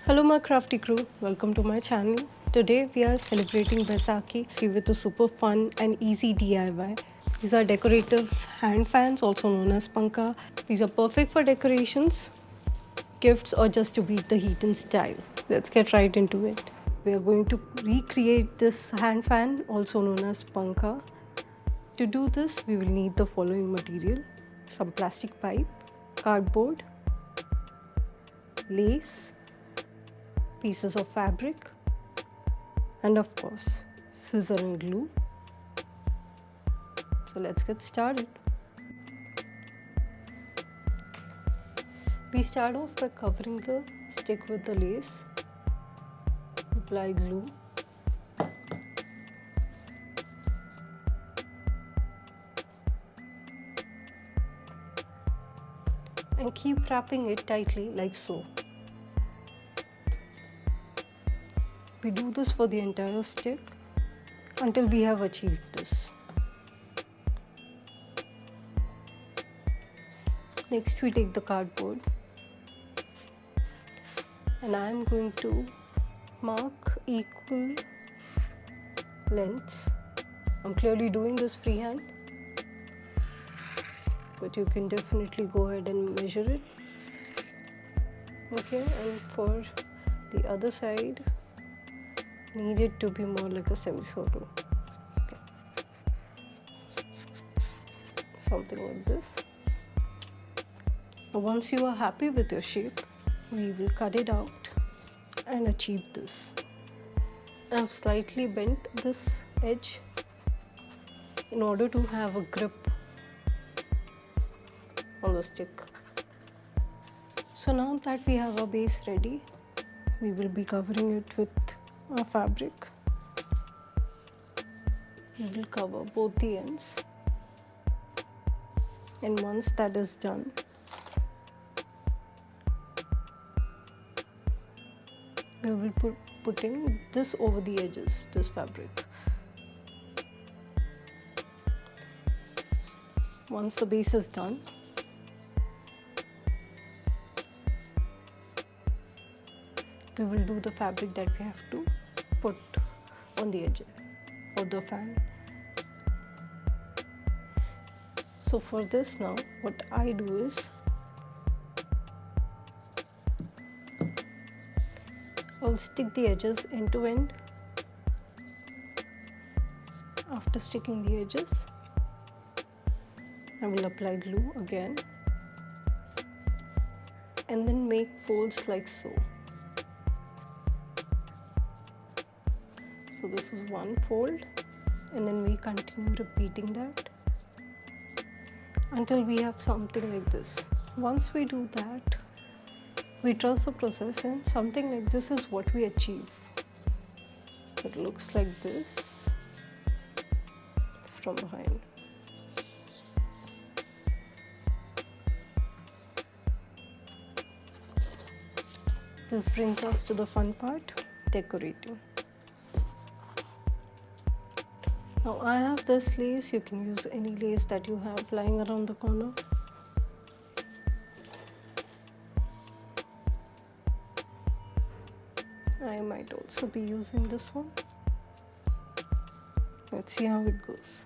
Hello my crafty crew, welcome to my channel. Today we are celebrating Baisakhi with a super fun and easy DIY. These are decorative hand fans, also known as Pankha. These are perfect for decorations, gifts, or just to beat the heat in style. Let's get right into it. We are going to recreate this hand fan, also known as Pankha. To do this, we will need the following material: some plastic pipe, cardboard, lace, pieces of fabric, and of course scissor and glue. So let's get started. We start off by covering the stick with the lace, apply glue, and keep wrapping it tightly like so. We do this for the entire stick until we have achieved this. Next we take the cardboard and I am going to mark equal lengths. I'm clearly doing this freehand, but you can definitely go ahead and measure it. Okay, and for the other side, need it to be more like a semicircle. Okay. Something like this. Once you are happy with your shape, we will cut it out and achieve this. I have slightly bent this edge in order to have a grip on the stick. So now that we have our base ready, we will be covering it with our fabric. We will cover both the ends, and once that is done, we will be putting this over the edges, this fabric. Once the base is done, we will do the fabric that we have to put on the edge of the fan. So for this now, what I do is I'll stick the edges end to end. After sticking the edges, I will apply glue again and then make folds like so. So this is one fold, and then we continue repeating that until we have something like this. Once we do that, we trust the process, and something like this is what we achieve. It looks like this from behind. This brings us to the fun part, decorating. Now I have this lace. You can use any lace that you have lying around the corner. I might also be using this one. Let's see how it goes.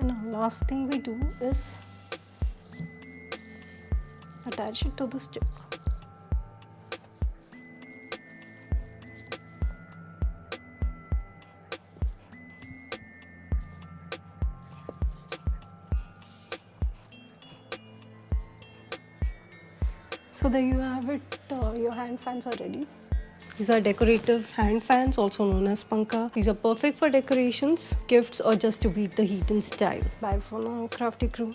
Now, last thing we do is attach it to the stick. So there you have it, your hand fans are ready. These are decorative hand fans, also known as Pankha. These are perfect for decorations, gifts, or just to beat the heat in style. Bye for now, crafty crew.